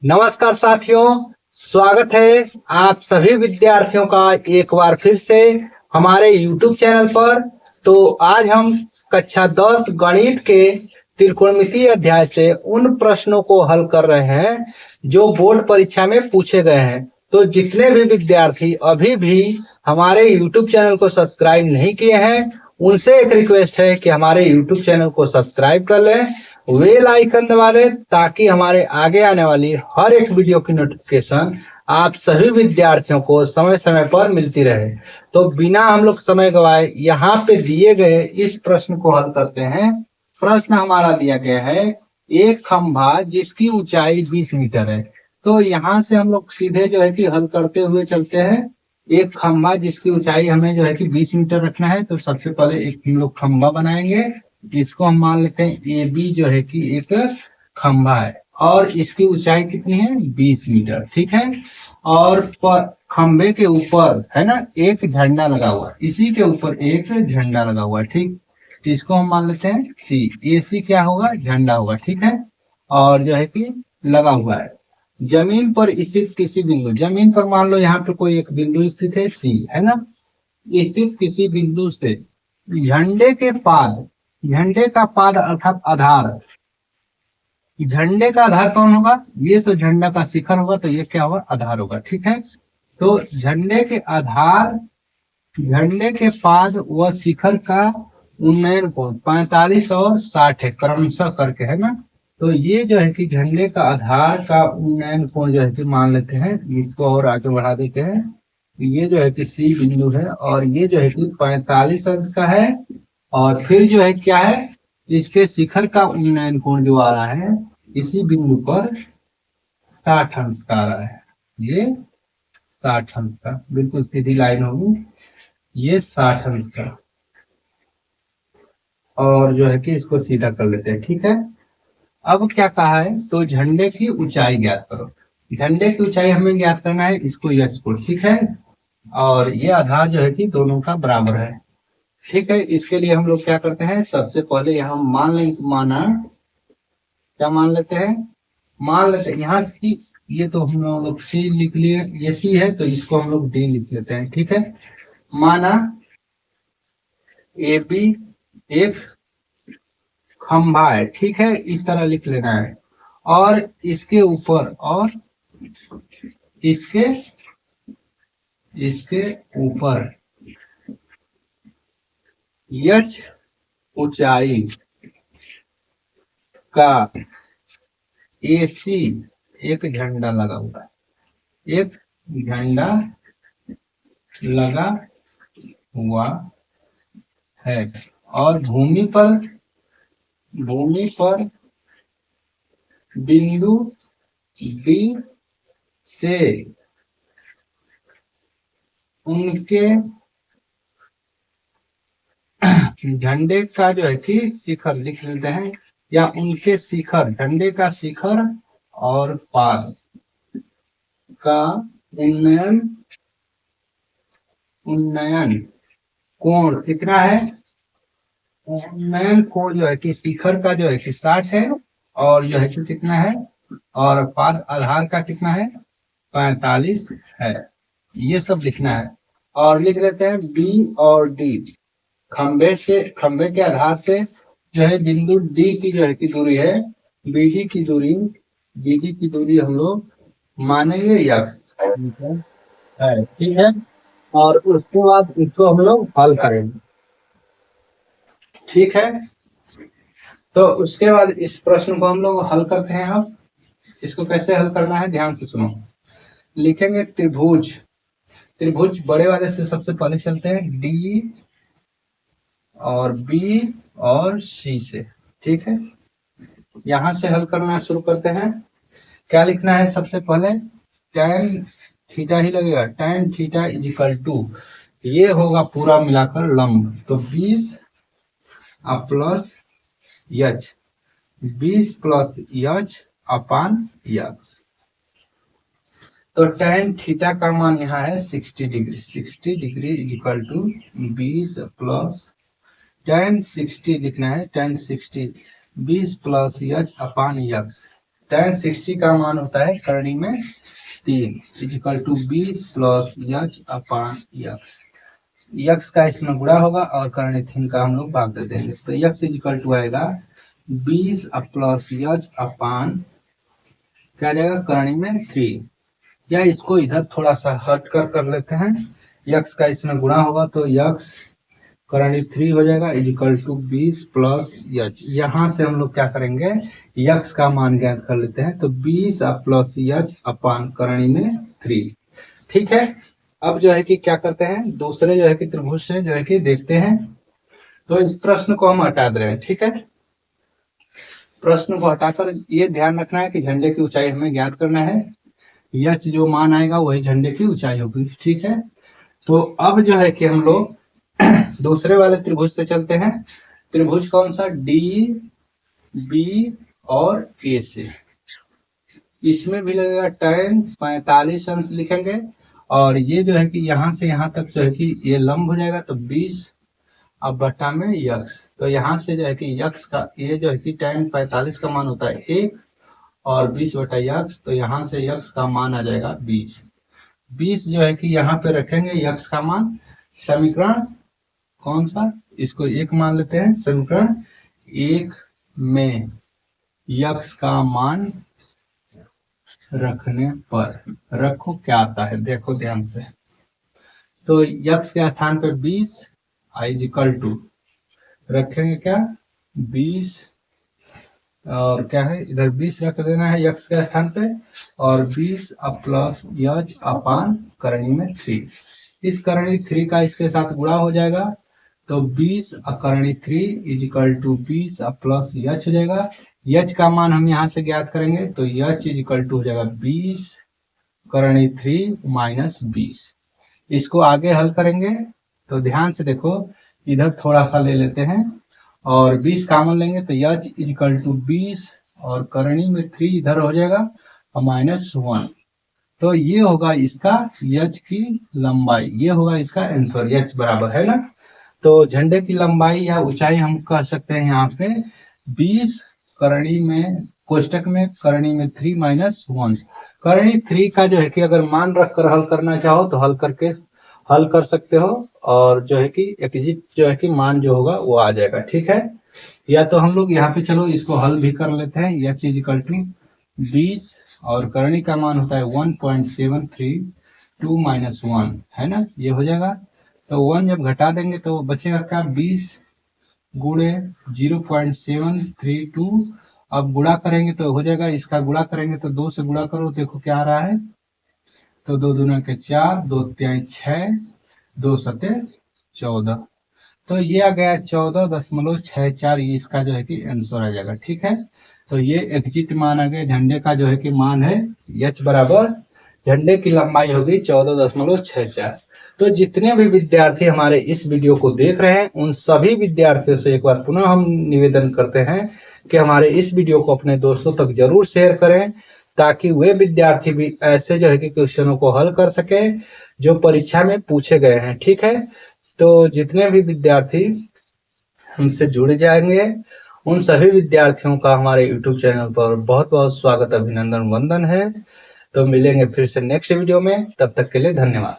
नमस्कार साथियों, स्वागत है आप सभी विद्यार्थियों का एक बार फिर से हमारे YouTube चैनल पर। तो आज हम कक्षा 10 गणित के त्रिकोणमितीय अध्याय से उन प्रश्नों को हल कर रहे हैं जो बोर्ड परीक्षा में पूछे गए हैं। तो जितने भी विद्यार्थी अभी भी हमारे YouTube चैनल को सब्सक्राइब नहीं किए हैं, उनसे एक रिक्वेस्ट है कि हमारे YouTube चैनल को सब्सक्राइब कर लें, बेल आइकन दबा दें ताकि हमारे आगे आने वाली हर एक वीडियो की नोटिफिकेशन आप सभी विद्यार्थियों को समय समय पर मिलती रहे। तो बिना हम लोग समय गवाए यहाँ पे दिए गए इस प्रश्न को हल करते हैं। प्रश्न हमारा दिया गया है, एक खंभा जिसकी ऊंचाई 20 मीटर है। तो यहाँ से हम लोग सीधे जो है कि हल करते हुए चलते हैं। एक खंभा जिसकी ऊंचाई हमें जो है कि 20 मीटर रखना है। तो सबसे पहले एक हम लोग खंभा बनाएंगे, इसको हम मान लेते हैं ए बी जो है कि एक खंभा है और इसकी ऊंचाई कितनी है 20 मीटर, ठीक है। और खंभे के ऊपर है ना एक झंडा लगा हुआ है, इसी के ऊपर एक झंडा लगा हुआ है, ठीक। तो इसको हम मान लेते हैं सी, ए सी क्या होगा, झंडा होगा, ठीक है। और जो है कि लगा हुआ है जमीन पर स्थित किसी बिंदु, जमीन पर मान लो यहाँ पे कोई एक बिंदु स्थित है सी, है ना। स्थित किसी बिंदु से झंडे के पाद, झंडे का पाद अर्थात आधार, झंडे का आधार कौन होगा, ये तो झंडा का शिखर होगा, तो ये क्या होगा, आधार होगा, ठीक है। तो झंडे के आधार, झंडे के पाद व शिखर का उन्नयन कोण 45 और 60 है, क्रमशः करके, है ना। तो ये जो है कि झंडे का आधार का उन्नयन कोण जो है कि मान लेते हैं, इसको और आगे बढ़ा देते हैं। ये जो है कि सी बिंदु है और ये जो है कि 45 अंश का है। और फिर जो है क्या है, इसके शिखर का उन्नयन कोण जो आ रहा है इसी बिंदु पर 60 अंश का आ रहा है। ये 60 अंश का, बिल्कुल सीधी लाइन होगी, ये 60 अंश का। और जो है कि इसको सीधा कर लेते हैं, ठीक है। अब क्या कहा है, तो झंडे की ऊंचाई ज्ञात करो। झंडे की ऊंचाई हमें ज्ञात करना है, इसको यश को, ठीक है। और ये आधार जो है कि दोनों का बराबर है, ठीक है। इसके लिए हम लोग क्या करते हैं, सबसे पहले यहाँ मान लें, माना क्या मान लेते हैं, मान लेते हैं यहाँ सी, ये तो हम लोग सी लिख लिए, ये सी है तो इसको हम लोग डी लिख लेते हैं, ठीक है। माना ए बी एक खंभा है, ठीक है, इस तरह लिख लेना है। और इसके ऊपर, और इसके इसके ऊपर यच ऊंचाई का एसी एक झंडा लगा हुआ है, एक झंडा लगा हुआ है। और भूमि पर बिंदु बी से उनके झंडे का जो है कि शिखर लिख लेते हैं, या उनके शिखर, झंडे का शिखर और पाद का उन्नयन कोण कितना है, उन्नयन कोण जो है कि शिखर का जो है कि 60 है, और जो है कि कितना है, और पाद आधार का कितना है 45 है। ये सब लिखना है। और लिख लेते हैं बी और डी, खंबे के आधार से जो है बिंदु डी की जो है की दूरी है, बीडी की दूरी हम लोग मानेंगे यक्स है, ठीक है। और उसके बाद इसको हम लोग हल करेंगे, ठीक है। तो उसके बाद इस प्रश्न को हम लोग हल करते हैं। अब इसको कैसे हल करना है ध्यान से सुनो। लिखेंगे त्रिभुज, त्रिभुज बड़े वाले से सबसे पहले चलते हैं, डी और बी और सी से, ठीक है। यहां से हल करना शुरू करते हैं। क्या लिखना है सबसे पहले, tan थीटा ही लगेगा, tan theta is equal to, ये होगा पूरा मिलाकर लंब, तो 20 plus H, 20 plus H upon X. तो tan थीटा का मान यहाँ है 60 degree, 60 degree is equal to 20 plus tan 60 लिखना है, tan 60 20 plus H upon X. tan 60 का मान होता है करणी में 3 is equal to 20 plus H upon X. X का इसमें गुणा होगा और करणी 3 का हम लोग भाग दे देंगे, तो यक्स इजिकल टू आएगा 20 प्लस यच अपान क्या जाएगा करणी में 3, या इसको इधर थोड़ा सा हट कर लेते हैं। यक्स का इसमें गुणा होगा तो यक्स करणी 3 हो जाएगा इजिकल टू 20 प्लस यच। यहाँ से हम लोग क्या करेंगे, यक्स का मान ज्ञात कर लेते हैं, तो 20 प्लस यच अपान करणी में 3। ठीक है, अब जो है कि क्या करते हैं, दूसरे जो है कि त्रिभुज से जो है कि देखते हैं। तो इस प्रश्न को हम हटा दे रहे हैं। ठीक है, प्रश्न को हटाकर ये ध्यान रखना है कि झंडे की ऊंचाई हमें ज्ञात करना है। यच जो मान आएगा वही झंडे की ऊंचाई होगी। ठीक है, तो अब जो है कि हम लोग दूसरे वाले त्रिभुज से चलते हैं। त्रिभुज कौन सा, डी बी और ए से। इसमें भी लगेगा tan 45 अंश लिखेंगे, और ये जो है कि यहाँ से यहाँ तक जो है कि ये लंब हो जाएगा, तो 20 अब बटा में यक्स। तो यहाँ से जो है कि यक्स का ये जो है कि tan 45 का मान होता है 1 और 20 बटा यक्स, तो यहाँ से यक्स का मान आ जाएगा 20। 20 जो है कि यहाँ पे रखेंगे यक्स का मान। समीकरण कौन सा, इसको 1 मान लेते हैं। समीकरण 1 में यक्स का मान रखने पर रखो क्या आता है, देखो ध्यान से। तो यक्स के स्थान पे 20 इजिकल टू रखेंगे क्या 20, और क्या है इधर 20 रख देना है यक्स के स्थान पे, और 20 प्लस यच अपान करणी में 3। इस करणी 3 का इसके साथ गुणा हो जाएगा, तो 20 करणी 3 इजिकल टू 20 प्लस यच हो जाएगा। यच का मान हम यहाँ से ज्ञात करेंगे, तो यच इजिकल टू हो जाएगा 20 करणी 3 माइनस 20। इसको आगे हल करेंगे तो ध्यान से देखो, इधर थोड़ा सा ले लेते हैं और 20 कॉमन लेंगे, तो यच इजिकल टू 20 और करणी में 3 इधर हो जाएगा और माइनस 1। तो ये होगा इसका यच की लंबाई, ये होगा इसका आंसर। यच बराबर है ना, तो झंडे की लंबाई या ऊंचाई हम कह सकते हैं यहाँ पे 20 करणी में कोष्टक में करणी में 3 माइनस 1। करणी 3 का जो है कि अगर मान रखकर हल करना चाहो तो हल कर सकते हो, और जो है कि एक्जिट जो है कि मान जो होगा वो आ जाएगा। ठीक है, या तो हम लोग यहाँ पे चलो इसको हल भी कर लेते हैं। यच इजिकल टू 20 और करणी का मान होता है 1.732 माइनस 1 है ना, ये हो जाएगा। तो 1 जब घटा देंगे तो बचेगा क्या 20 गुणे 0.732। अब गुणा करेंगे तो हो जाएगा, इसका गुणा करेंगे तो 2 से गुणा करो, देखो क्या आ रहा है, तो 2 दूना के 4, 2 तिहाई 6, 2 सते 14। तो ये आ गया 14.64, ये इसका जो है कि आंसर आ जाएगा। ठीक है, तो ये एग्जिट मान आ गया। झंडे का जो है कि मान है यच बराबर झंडे की लंबाई होगी 14.64। तो जितने भी विद्यार्थी हमारे इस वीडियो को देख रहे हैं उन सभी विद्यार्थियों से एक बार पुनः हम निवेदन करते हैं कि हमारे इस वीडियो को अपने दोस्तों तक जरूर शेयर करें, ताकि वे विद्यार्थी भी ऐसे जो है कि क्वेश्चनों को हल कर सके जो परीक्षा में पूछे गए हैं। ठीक है, तो जितने भी विद्यार्थी हमसे जुड़ जाएंगे उन सभी विद्यार्थियों का हमारे YouTube चैनल पर बहुत बहुत स्वागत, अभिनंदन, वंदन है। तो मिलेंगे फिर से नेक्स्ट वीडियो में, तब तक के लिए धन्यवाद।